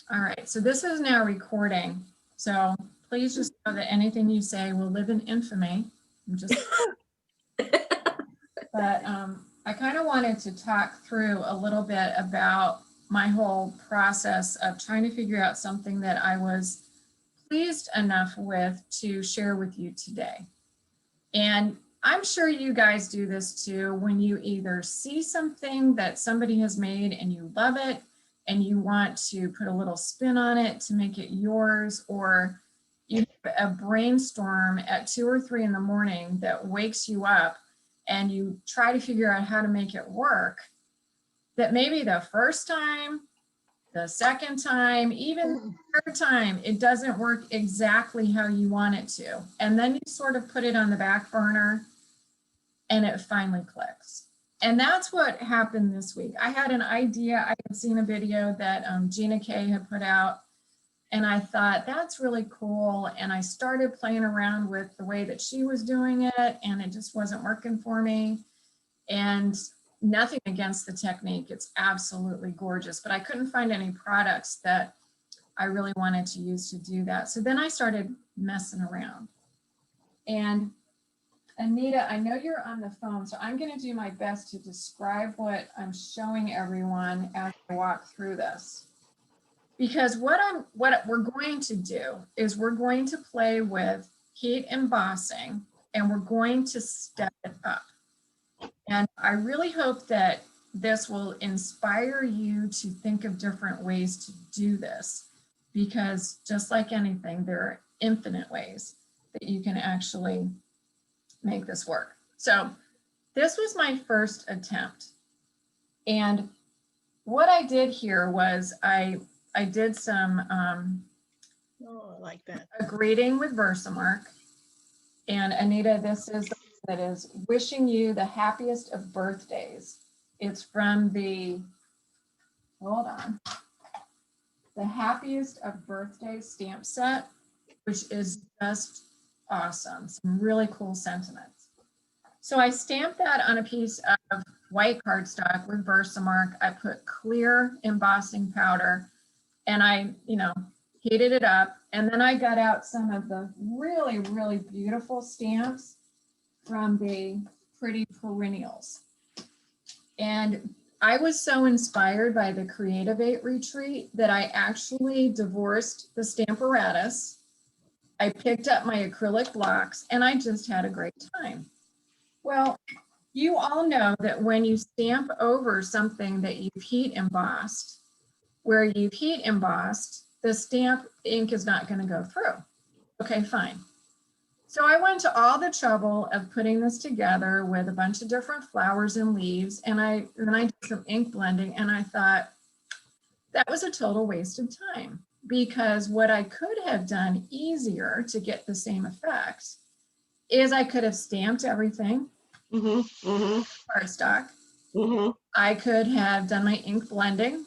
All right, so this is now recording. So please just know that anything you say will live in infamy. I'm just, but I kind of wanted to talk through a little bit about my whole process of trying to figure out something that I was pleased enough with to share with you today. And I'm sure you guys do this too, when you either see something that somebody has made and you love it and you want to put a little spin on it to make it yours, or you have a brainstorm at 2 or 3 in the morning that wakes you up and you try to figure out how to make it work, that maybe the first time, the second time, even the third time, it doesn't work exactly how you want it to. And then you sort of put it on the back burner and it finally clicks. And that's what happened this week. I had an idea. I had seen a video that Gina Kay had put out, and I thought that's really cool. And I started playing around with the way that she was doing it, and it just wasn't working for me. And nothing against the technique. It's absolutely gorgeous, but I couldn't find any products that I really wanted to use to do that. So then I started messing around. And Anita, I know you're on the phone, so I'm going to do my best to describe what I'm showing everyone as I walk through this. Because what we're going to do is we're going to play with heat embossing, and we're going to step it up. And I really hope that this will inspire you to think of different ways to do this, because just like anything, there are infinite ways that you can actually make this work. So this was my first attempt. And what I did here was I did some I like that. a greeting with Versamark. And Anita, this is that is wishing you the happiest of birthdays. It's from the, hold on, the happiest of birthdays stamp set, which is just awesome. Some really cool sentiments. So I stamped that on a piece of white cardstock with Versamark. I put clear embossing powder, and I, heated it up. And then I got out some of the really, really beautiful stamps from the Pretty Perennials. And I was so inspired by the Creative 8 retreat that I actually divorced the Stamparatus. I picked up my acrylic blocks, and I just had a great time. Well, you all know that when you stamp over something that you've heat embossed, where you've heat embossed, the stamp ink is not going to go through. Okay, fine. So I went to all the trouble of putting this together with a bunch of different flowers and leaves, and then I did some ink blending, and I thought that was a total waste of time, because what I could have done easier to get the same effect is I could have stamped everything, cardstock. I could have done my ink blending.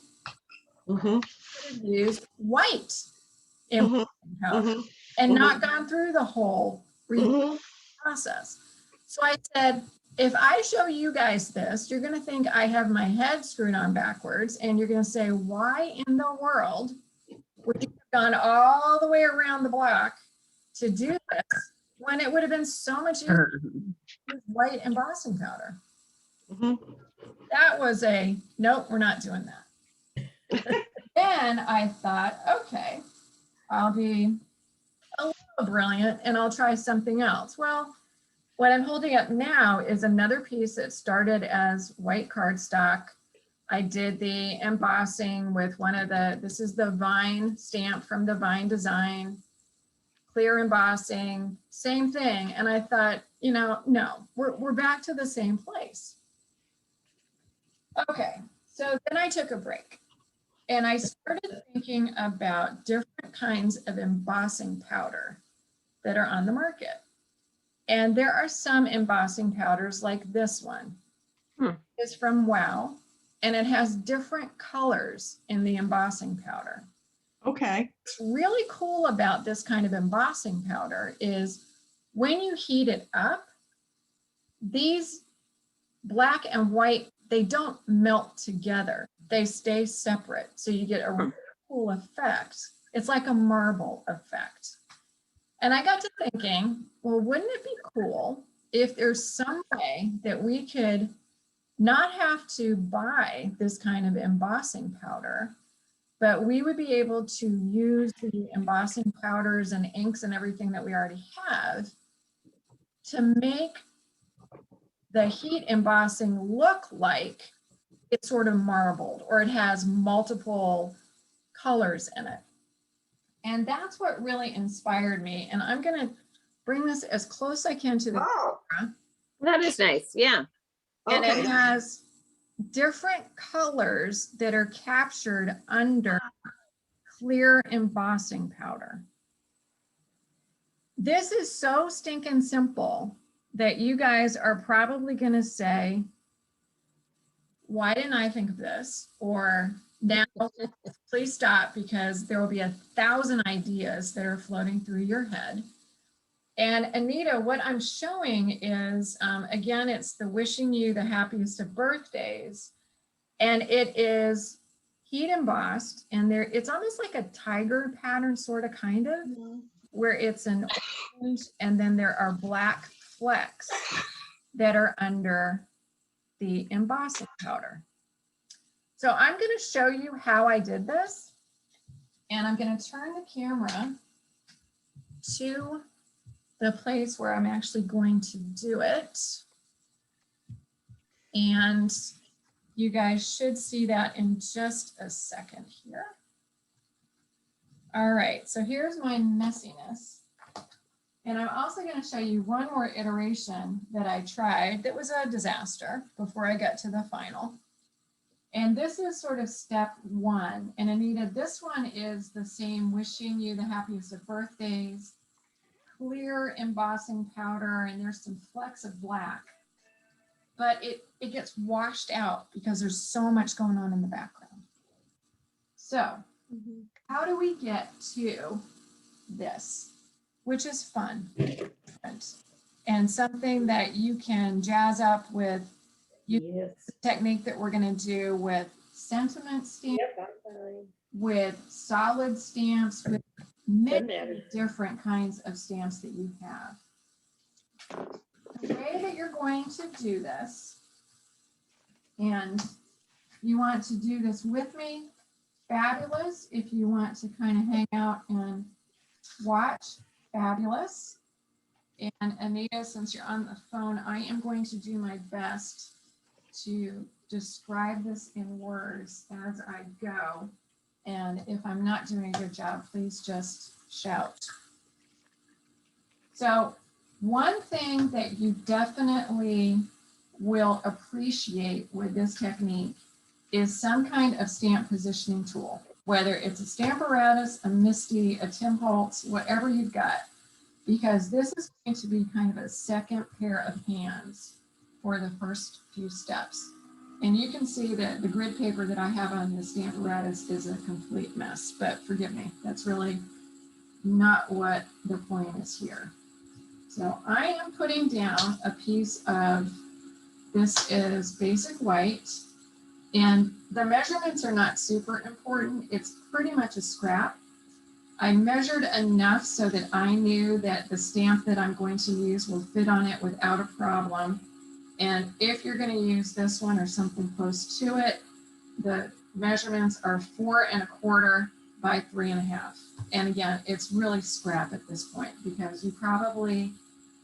Could have used white embossing powder and not gone through the whole process. So I said, if I show you guys this, you're going to think I have my head screwed on backwards, and you're going to say, why in the world would you have gone all the way around the block to do this when it would have been so much easier with white embossing powder? That was a, nope, we're not doing that. Then I thought, okay, I'll be a little brilliant and I'll try something else. Well, what I'm holding up now is another piece that started as white cardstock. I did the embossing with one of this is the Vine stamp from the Vine Design, clear embossing, same thing. And I thought, no, we're back to the same place. Okay, so then I took a break, and I started thinking about different kinds of embossing powder that are on the market. And there are some embossing powders like this one. It's from Wow, and it has different colors in the embossing powder. Okay. What's really cool about this kind of embossing powder is when you heat it up, these black and white, they don't melt together. They stay separate. So you get a cool effect. It's like a marble effect. And I got to thinking, well, wouldn't it be cool if there's some way that we could not have to buy this kind of embossing powder, but we would be able to use the embossing powders and inks and everything that we already have to make the heat embossing look like it's sort of marbled or it has multiple colors in it. And that's what really inspired me. And I'm going to bring this as close as I can to the camera. That is nice. Yeah. And it has different colors that are captured under clear embossing powder. This is so stinking simple that you guys are probably going to say, why didn't I think of this? Or now, please stop, because there will be 1,000 ideas that are floating through your head. And Anita, what I'm showing is, again, it's the wishing you the happiest of birthdays. And it is heat embossed, and there it's almost like a tiger pattern, sort of, kind of, where it's an orange, and then there are black flecks that are under the embossing powder. So I'm going to show you how I did this, and I'm going to turn the camera to the place where I'm actually going to do it. And you guys should see that in just a second here. All right, so here's my messiness. And I'm also going to show you one more iteration that I tried that was a disaster before I got to the final. And this is sort of step one. And Anita, this one is the same, wishing you the happiest of birthdays, clear embossing powder, and there's some flecks of black. But it gets washed out because there's so much going on in the background. So how do we get to this, which is fun and something that you can jazz up with the technique that we're going to do with sentiment stamps, with solid stamps, with many different kinds of stamps that you have. The way that you're going to do this, and you want to do this with me, fabulous. If you want to kind of hang out and watch, fabulous. And Anita, since you're on the phone, I am going to do my best to describe this in words as I go. And if I'm not doing a good job, please just shout. So one thing that you definitely will appreciate with this technique is some kind of stamp positioning tool, whether it's a Stamparatus, a Misty, a Tim Holtz, whatever you've got, because this is going to be kind of a second pair of hands for the first few steps. And you can see that the grid paper that I have on the Stamparatus is a complete mess, but forgive me, that's really not what the point is here. So I am putting down a piece of, this is basic white, and the measurements are not super important. It's pretty much a scrap. I measured enough so that I knew that the stamp that I'm going to use will fit on it without a problem. And if you're going to use this one or something close to it, the measurements are 4 1/4 by 3 1/2. And again, it's really scrap at this point because you probably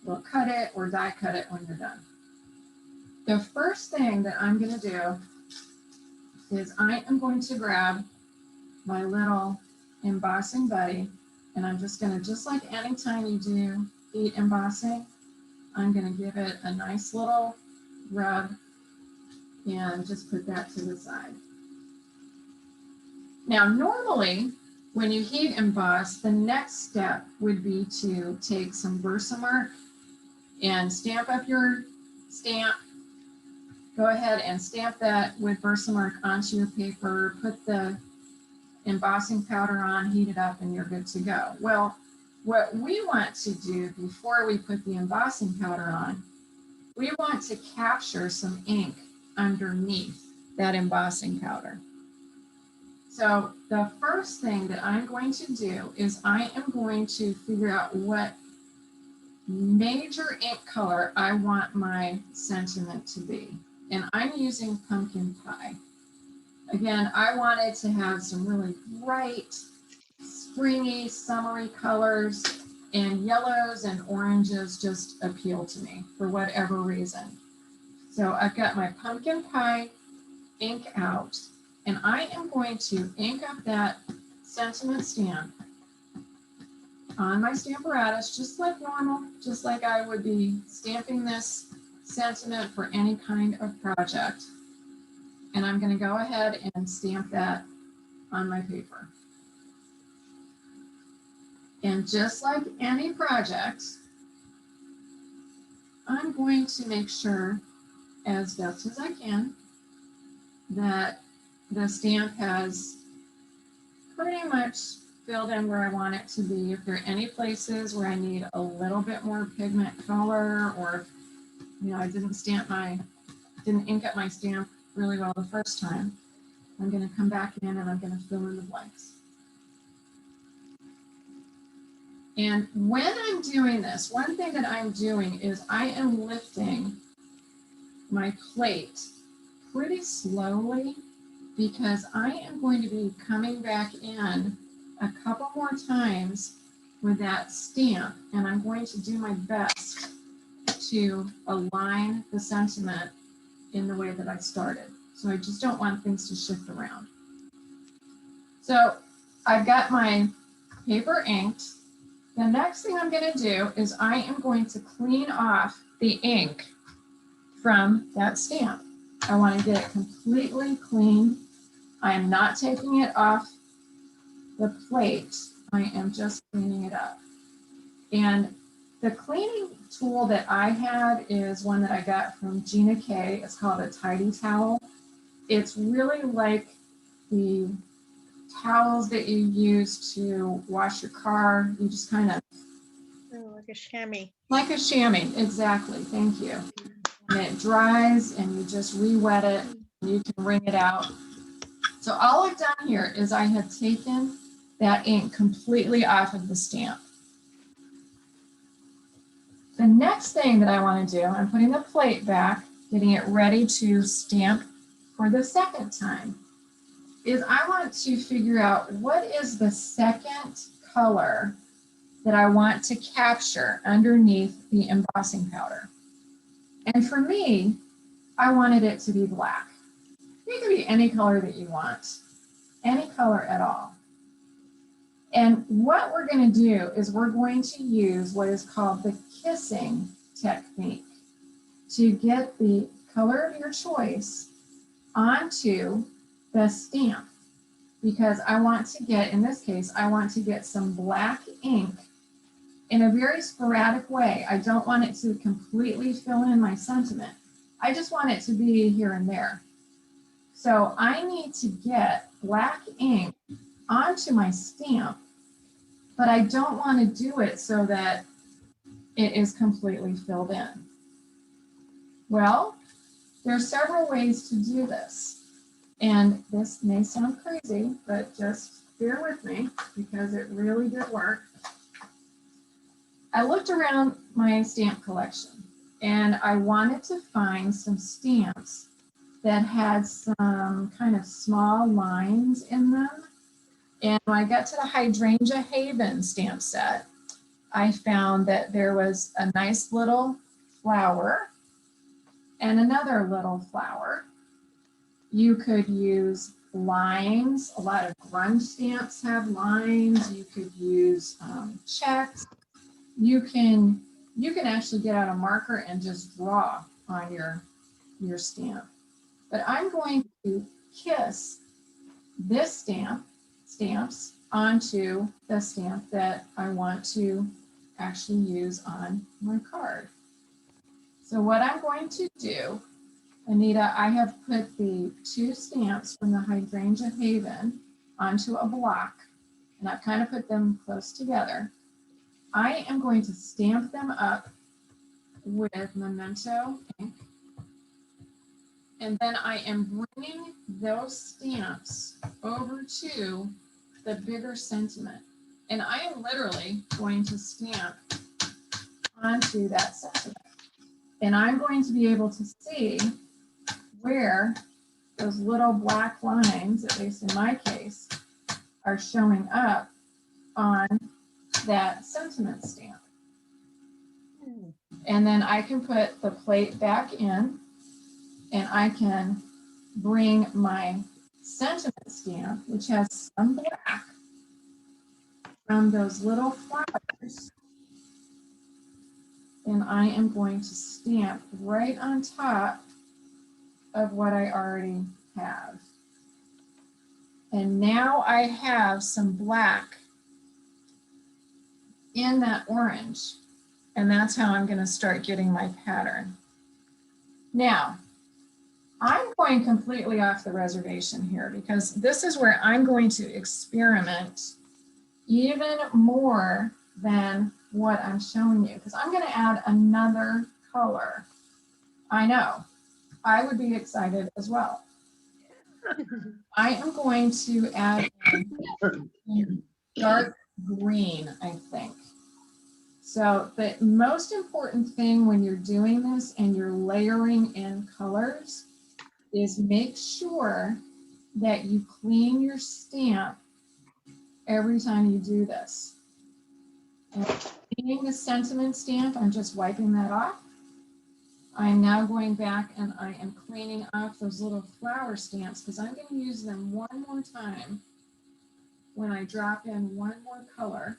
will cut it or die cut it when you're done. The first thing that I'm going to do is I am going to grab my little embossing buddy, and I'm just going to, just like anytime you do heat embossing, I'm going to give it a nice little rub and just put that to the side. Now, normally when you heat emboss, the next step would be to take some Versamark and stamp up your stamp. Go ahead and stamp that with Versamark onto your paper, put the embossing powder on, heat it up, and you're good to go. Well, what we want to do before we put the embossing powder on, we want to capture some ink underneath that embossing powder. So the first thing that I'm going to do is I am going to figure out what major ink color I want my sentiment to be. And I'm using pumpkin pie. Again, I wanted to have some really bright, springy, summery colors, and yellows and oranges just appeal to me for whatever reason. So I've got my pumpkin pie ink out, and I am going to ink up that sentiment stamp on my Stamparatus, just like normal, just like I would be stamping this sentiment for any kind of project. And I'm going to go ahead and stamp that on my paper. And just like any project, I'm going to make sure, as best as I can, that the stamp has pretty much filled in where I want it to be. If there are any places where I need a little bit more pigment color, or I didn't ink up my stamp really well the first time, I'm going to come back in and I'm going to fill in the blanks. And when I'm doing this, one thing that I'm doing is I am lifting my plate pretty slowly, because I am going to be coming back in a couple more times with that stamp, and I'm going to do my best to align the sentiment in the way that I started. So I just don't want things to shift around. So I've got my paper inked. The next thing I'm going to do is I am going to clean off the ink from that stamp. I want to get it completely clean. I am not taking it off the plate. I am just cleaning it up. And the cleaning tool that I had is one that I got from Gina K. It's called a Tidy Towel. It's really like the towels that you use to wash your car. You just kind of... Oh, like a chamois. Like a chamois, exactly. Thank you. And it dries and you just re-wet it and you can wring it out. So all I've done here is I have taken that ink completely off of the stamp. The next thing that I want to do, I'm putting the plate back, getting it ready to stamp for the second time, is I want to figure out what is the second color that I want to capture underneath the embossing powder. And for me, I wanted it to be black. It can be any color that you want, any color at all. And what we're going to do is we're going to use what is called the kissing technique to get the color of your choice onto the stamp. Because I want to get, in this case, I want to get some black ink in a very sporadic way. I don't want it to completely fill in my sentiment. I just want it to be here and there. So I need to get black ink onto my stamp, but I don't want to do it so that it is completely filled in. Well, there are several ways to do this. And this may sound crazy, but just bear with me because it really did work. I looked around my stamp collection and I wanted to find some stamps that had some kind of small lines in them. And when I got to the Hydrangea Haven stamp set, I found that there was a nice little flower and another little flower. You could use lines. A lot of grunge stamps have lines. You could use checks. You can actually get out a marker and just draw on your stamp. But I'm going to kiss this stamps onto the stamp that I want to actually use on my card. So what I'm going to do, Anita, I have put the two stamps from the Hydrangea Haven onto a block, and I've kind of put them close together. I am going to stamp them up with Memento ink. And then I am bringing those stamps over to the bigger sentiment. And I am literally going to stamp onto that sentiment. And I'm going to be able to see where those little black lines, at least in my case, are showing up on that sentiment stamp. And then I can put the plate back in, and I can bring my sentiment stamp, which has some black from those little flowers, and I am going to stamp right on top of what I already have. And now I have some black in that orange, and that's how I'm going to start getting my pattern. Now, I'm going completely off the reservation here because this is where I'm going to experiment even more than what I'm showing you, because I'm going to add another color. I know, I would be excited as well. I am going to add in dark green, I think. So the most important thing when you're doing this and you're layering in colors is make sure that you clean your stamp every time you do this. And cleaning the sentiment stamp, I'm just wiping that off. I'm now going back and I am cleaning off those little flower stamps because I'm going to use them one more time when I drop in one more color.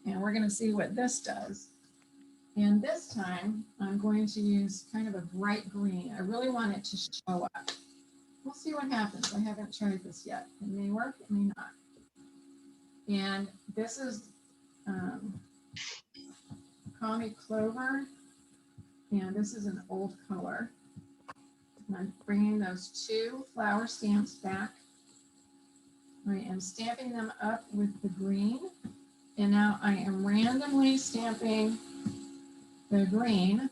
And we're going to see what this does. And this time I'm going to use kind of a bright green. I really want it to show up. We'll see what happens. I haven't tried this yet. It may work, it may not. And this is Call Me Clover. And this is an old color. And I'm bringing those two flower stamps back. I am stamping them up with the green. And now I am randomly stamping the green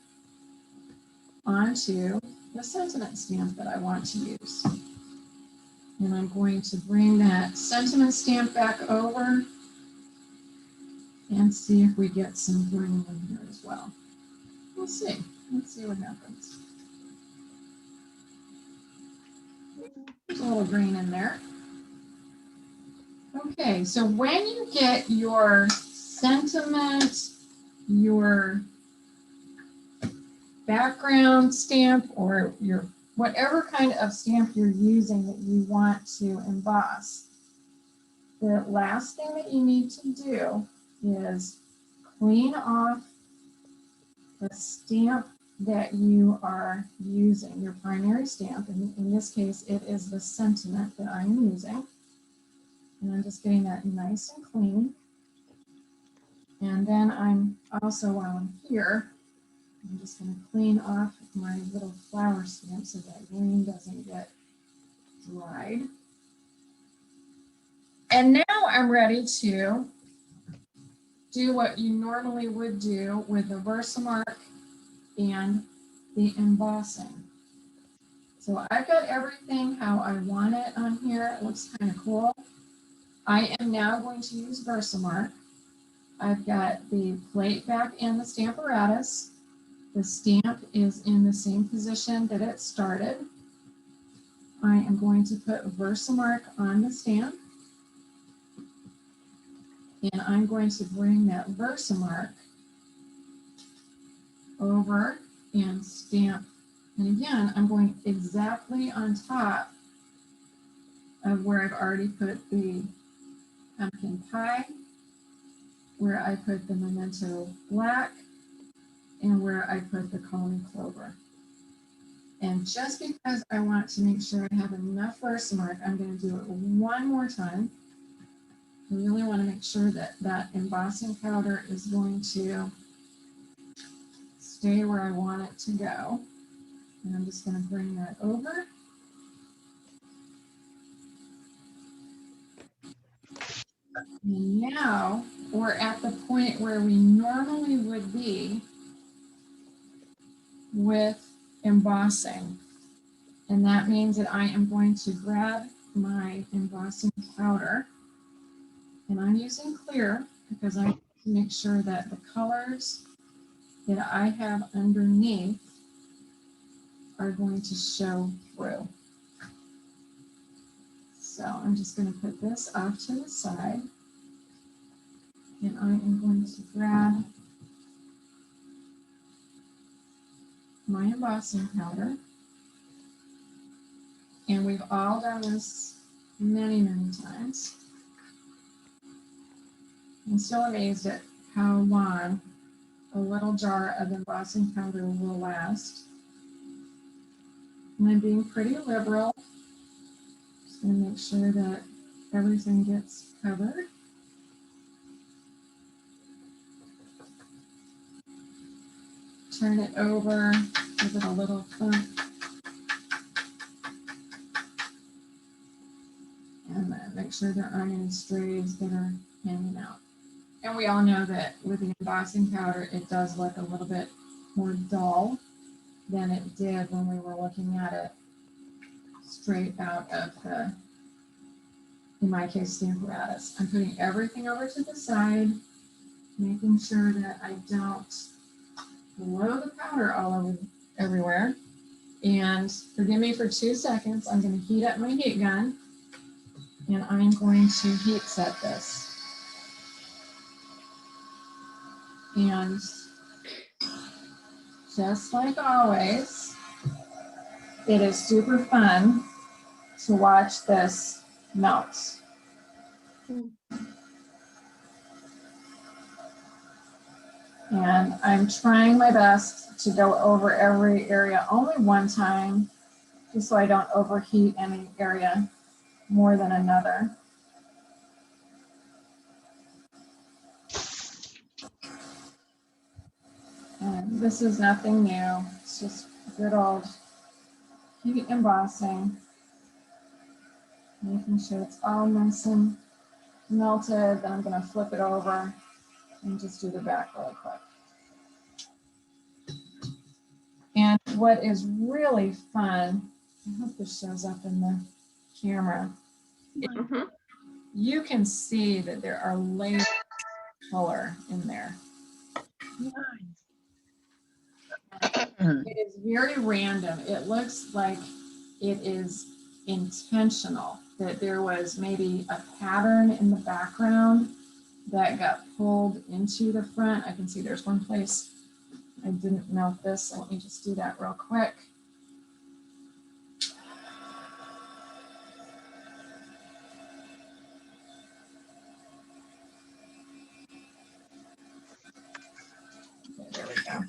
onto the sentiment stamp that I want to use. And I'm going to bring that sentiment stamp back over and see if we get some green in here as well. We'll see. Let's see what happens. There's a little green in there. Okay, so when you get your sentiment, your background stamp, or your whatever kind of stamp you're using that you want to emboss, the last thing that you need to do is clean off the stamp that you are using, your primary stamp. And in this case, it is the sentiment that I'm using. And I'm just getting that nice and clean. And then I'm also, while I'm here, I'm just going to clean off my little flower stamp so that green doesn't get dried. And now I'm ready to do what you normally would do with the Versamark and the embossing. So I've got everything how I want it on here. It looks kind of cool. I am now going to use Versamark. I've got the plate back in the Stamparatus. The stamp is in the same position that it started. I am going to put Versamark on the stamp. And I'm going to bring that Versamark over and stamp. And again, I'm going exactly on top of where I've already put the pumpkin pie, where I put the memento black, and where I put the Call Me Clover. And just because I want to make sure I have enough Versamark, I'm going to do it one more time. I really want to make sure that that embossing powder is going to stay where I want it to go. And I'm just going to bring that over. And now we're at the point where we normally would be with embossing. And that means that I am going to grab my embossing powder, and I'm using clear because I want to make sure that the colors that I have underneath are going to show through. So I'm just going to put this off to the side, and I am going to grab my embossing powder. And we've all done this many, many times. I'm still amazed at how long a little jar of embossing powder will last. And I'm being pretty liberal. Just going to make sure that everything gets covered. Turn it over, give it a little thump. And then make sure there aren't any strays that are hanging out. And we all know that with the embossing powder, it does look a little bit more dull than it did when we were looking at it straight out of the, in my case, the apparatus. I'm putting everything over to the side, making sure that I don't blow the powder all over everywhere. And forgive me for 2 seconds. I'm going to heat up my heat gun, and I'm going to heat set this. And just like always, it is super fun to watch this melt. And I'm trying my best to go over every area only one time, just so I don't overheat any area more than another. And this is nothing new. It's just good old heat embossing, making sure it's all nice and melted. Then I'm going to flip it over and just do the back really quick. And what is really fun, I hope this shows up in the camera, Mhm. you can see that there are layers of color in there. It is very random. It looks like it is intentional, that there was maybe a pattern in the background that got pulled into the front. I can see there's one place I didn't melt this, so let me just do that real quick. Okay, there we go.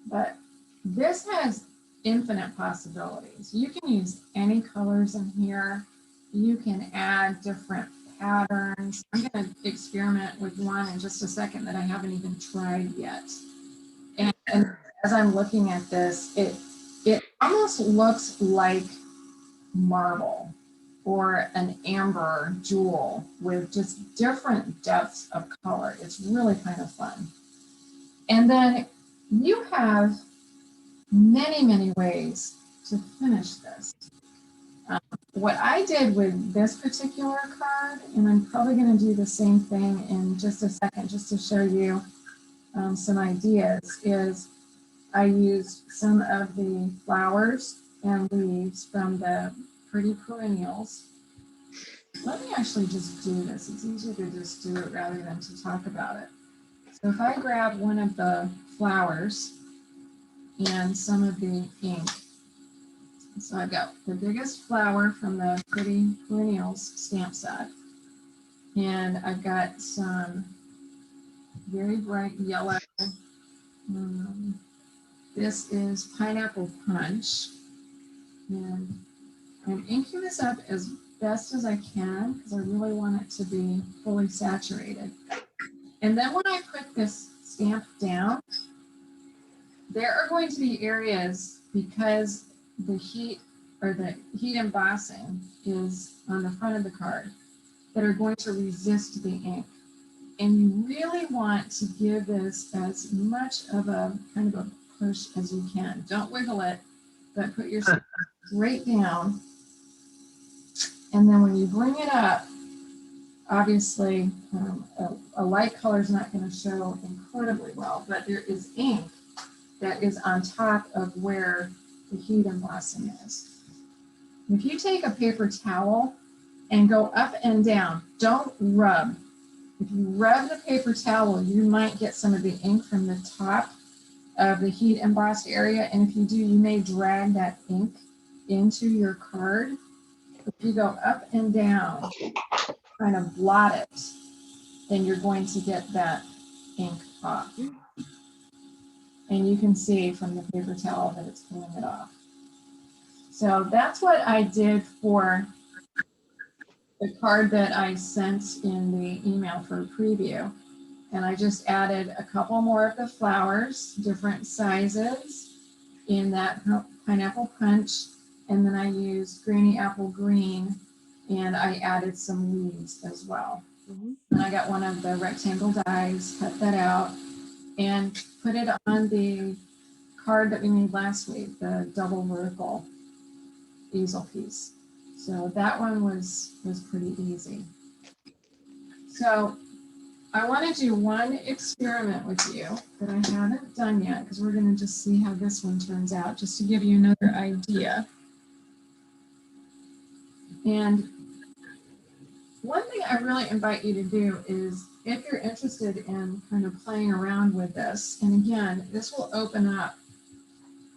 But this has infinite possibilities. You can use any colors in here. You can add different patterns. I'm going to experiment with one in just a second that I haven't even tried yet. And as I'm looking at this, it almost looks like marble or an amber jewel with just different depths of color. It's really kind of fun. And then you have many, many ways to finish this. What I did with this particular card, and I'm probably going to do the same thing in just a second, just to show you some ideas, is I used some of the flowers and leaves from the pretty perennials. Let me actually just do this. It's easier to just do it rather than to talk about it. So if I grab one of the flowers and some of the ink, so I've got the biggest flower from the pretty perennials stamp set, and I've got some very bright yellow. This is pineapple punch, and I'm inking this up as best as I can because I really want it to be fully saturated. And then when I put this stamp down, there are going to be areas, because the heat or the heat embossing is on the front of the card, that are going to resist the ink. And you really want to give this as much of a kind of a push as you can. Don't wiggle it, but put your stamp right down. And then when you bring it up, obviously a light color is not going to show incredibly well, but there is ink that is on top of where the heat embossing is. If you take a paper towel and go up and down, don't rub. If you rub the paper towel, you might get some of the ink from the top of the heat embossed area. And if you do, you may drag that ink into your card. If you go up and down, kind of blot it, then you're going to get that ink off. And you can see from the paper towel that it's pulling it off. So that's what I did for the card that I sent in the email for a preview. And I just added a couple more of the flowers, different sizes in that pineapple punch. And then I used granny apple green and I added some leaves as well. And I got one of the rectangle dies, cut that out and put it on the card that we made last week, the double vertical easel piece. So that one was pretty easy. So I want to do one experiment with you that I haven't done yet because we're going to just see how this one turns out, just to give you another idea. And one thing I really invite you to do is, if you're interested in kind of playing around with this, and again, this will open up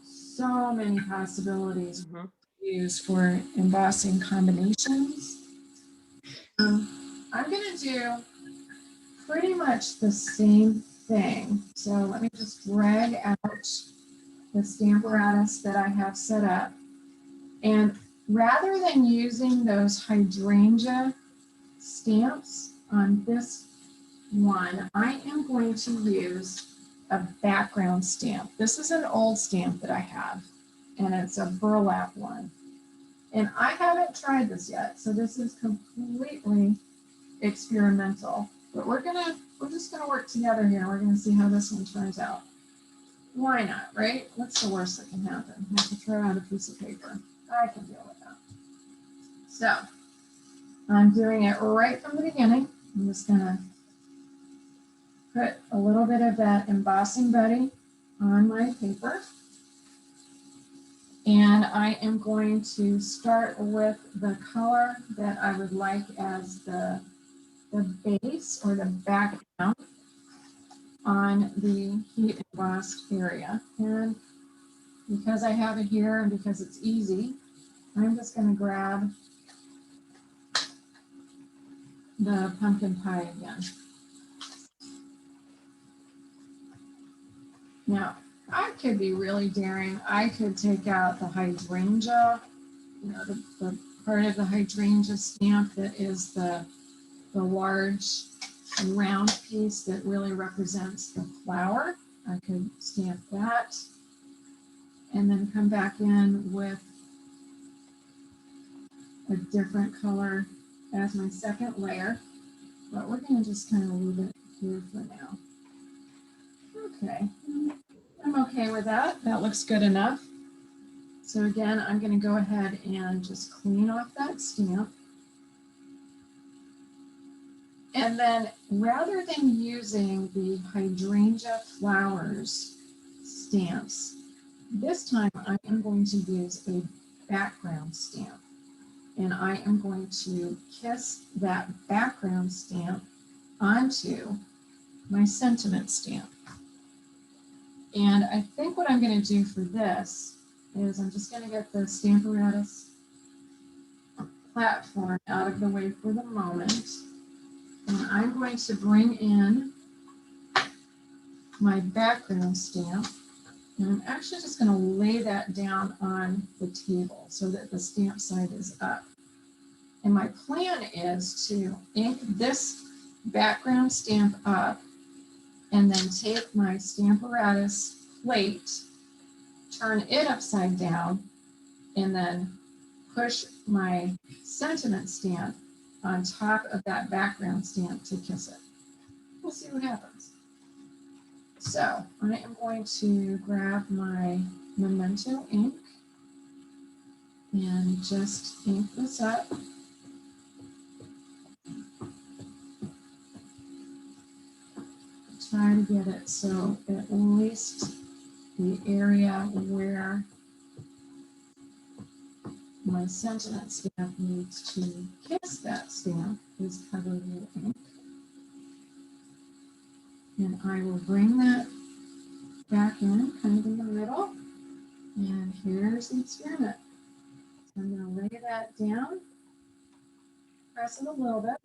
so many possibilities used for embossing combinations. I'm going to do pretty much the same thing. So let me just drag out the Stamparatus that I have set up. And rather than using those hydrangea stamps on this one, I am going to use a background stamp. This is an old stamp that I have, and it's a burlap one. And I haven't tried this yet, so this is completely experimental. But we're just gonna work together here. We're gonna see how this one turns out. Why not, right? What's the worst that can happen? I have to throw out a piece of paper. I can deal with that. So I'm doing it right from the beginning. I'm just gonna put a little bit of that embossing buddy on my paper. And I am going to start with the color that I would like as the base or the background on the heat embossed area. And because I have it here and because it's easy, I'm just going to grab the pumpkin pie again. Now, I could be really daring. I could take out the hydrangea, you know, the part of the hydrangea stamp that is the large round piece that really represents the flower. I could stamp that and then come back in with a different color as my second layer, but we're going to just kind of leave it here for now. Okay, I'm okay with that. That looks good enough. So again, I'm going to go ahead and just clean off that stamp. And then rather than using the hydrangea flowers stamps, this time I am going to use a background stamp. And I am going to kiss that background stamp onto my sentiment stamp. And I think what I'm going to do for this is I'm just going to get the Stamparatus platform out of the way for the moment. And I'm going to bring in my background stamp. And I'm actually just going to lay that down on the table so that the stamp side is up. And my plan is to ink this background stamp up and then take my Stamparatus plate, turn it upside down, and then push my sentiment stamp on top of that background stamp to kiss it. We'll see what happens. So I am going to grab my Memento ink and just ink this up. Try to get it so at least the area where my sentiment stamp needs to kiss that stamp is covered with ink. And I will bring that back in, kind of in the middle. And here's the experiment. So I'm going to lay that down, press it a little bit,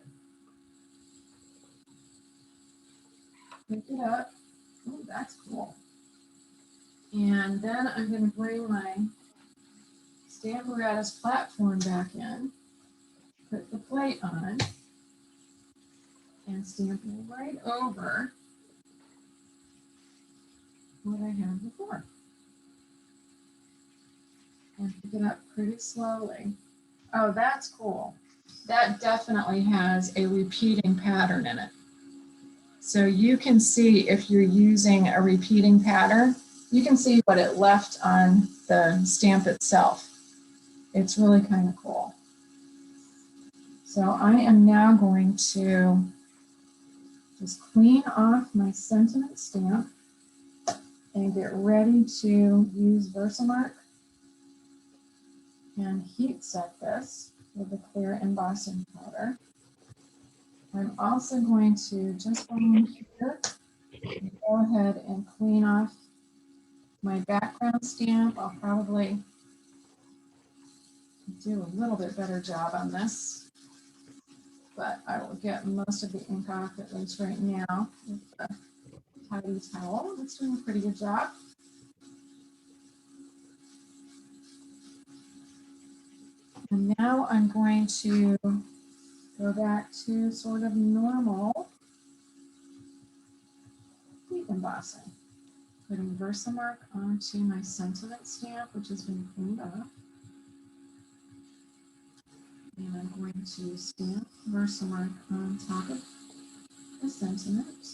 pick it up. Oh, that's cool. And then I'm going to bring my Stamparatus platform back in, put the plate on, and stamp right over what I had before. And pick it up pretty slowly. Oh, that's cool. That definitely has a repeating pattern in it. So you can see if you're using a repeating pattern, you can see what it left on the stamp itself. It's really kind of cool. So I am now going to just clean off my sentiment stamp and get ready to use Versamark and heat set this with the clear embossing powder. I'm also going to just go in here and go ahead and clean off my background stamp. I'll probably do a little bit better job on this, but I will get most of the ink off at least right now with the tidy towel. It's doing a pretty good job. And now I'm going to go back to sort of normal heat embossing. Putting Versamark onto my sentiment stamp, which has been cleaned off. And I'm going to stamp Versamark on top of the sentiment.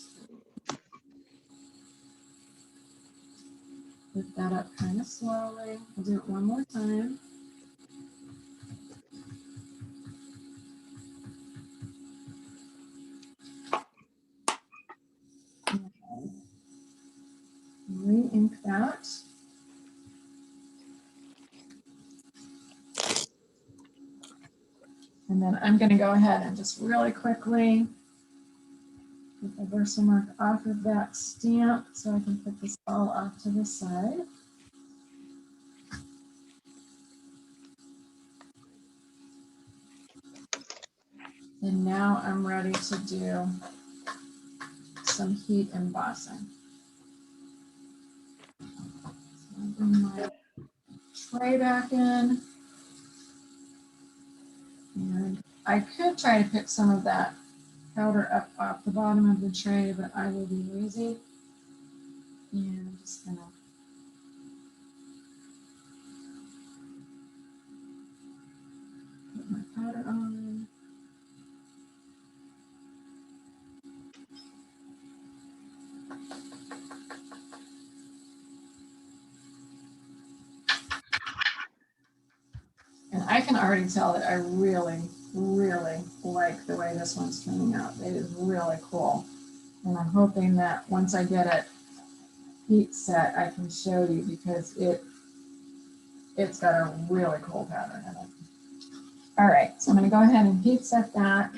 Lift that up kind of slowly. I'll do it one more time. Re-ink that. And then I'm going to go ahead and just really quickly get the Versamark off of that stamp so I can put this all off to the side. And now I'm ready to do some heat embossing. So I'll bring my tray back in. And I could try to pick some of that powder up off the bottom of the tray, but I will be lazy. And I'm just gonna put my powder on. And I can already tell that I really, really like the way this one's turning out. It is really cool. And I'm hoping that once I get it heat set, I can show you because it's got a really cool pattern in it. All right, so I'm going to go ahead and heat set that.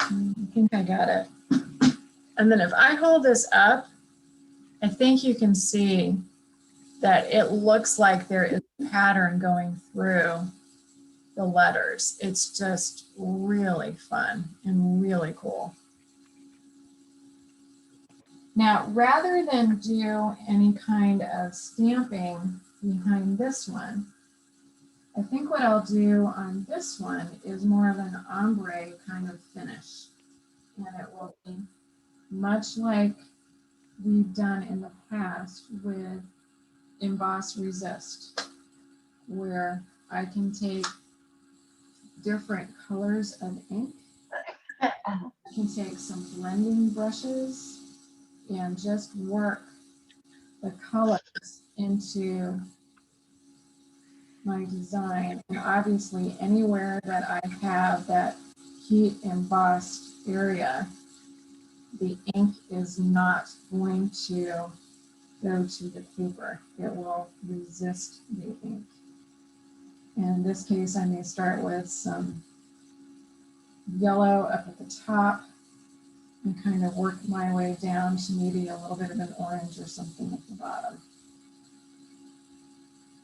I think I got it. And then if I hold this up, I think you can see that it looks like there is a pattern going through the letters. It's just really fun and really cool. Now, rather than do any kind of stamping behind this one, I think what I'll do on this one is more of an ombre kind of finish. And it will be much like we've done in the past with Emboss Resist, where I can take different colors of ink. I can take some blending brushes and just work the colors into my design. And obviously anywhere that I have that heat embossed area, the ink is not going to go to the paper. It will resist the ink. And in this case, I may start with some yellow up at the top and kind of work my way down to maybe a little bit of an orange or something at the bottom.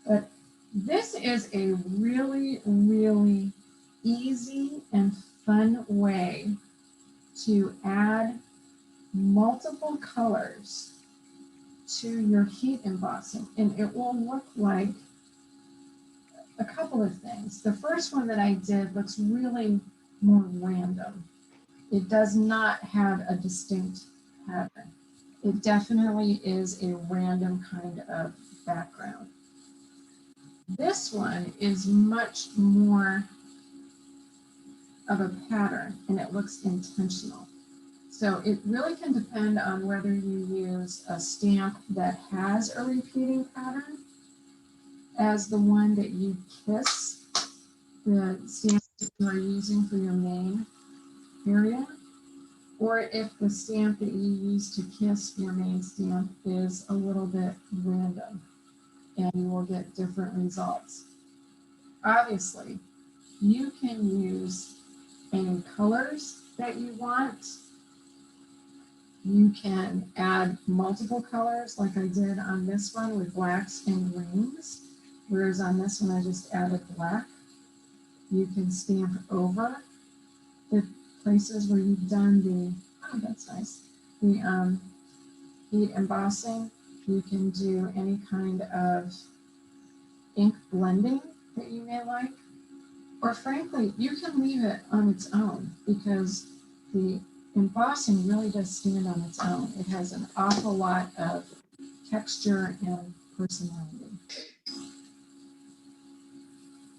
But this is a really, really easy and fun way to add multiple colors to your heat embossing. And it will look like a couple of things. The first one that I did looks really more random. It does not have a distinct pattern. It definitely is a random kind of background. This one is much more of a pattern and it looks intentional. So it really can depend on whether you use a stamp that has a repeating pattern as the one that you kiss, the stamp that you are using for your main area, or if the stamp that you use to kiss your main stamp is a little bit random and you will get different results. Obviously, you can use any colors that you want. You can add multiple colors like I did on this one with blacks and greens, whereas on this one I just added black. You can stamp over the places where you've done the, oh, that's nice, the heat embossing. You can do any kind of ink blending that you may like, or frankly, you can leave it on its own because the embossing really does stand on its own. It has an awful lot of texture and personality.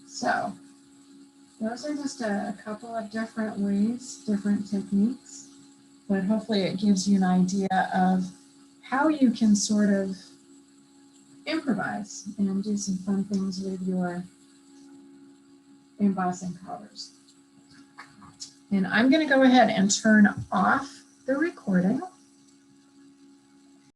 So those are just a couple of different ways, different techniques, but hopefully it gives you an idea of how you can sort of improvise and do some fun things with your embossing colors. And I'm going to go ahead and turn off the recording.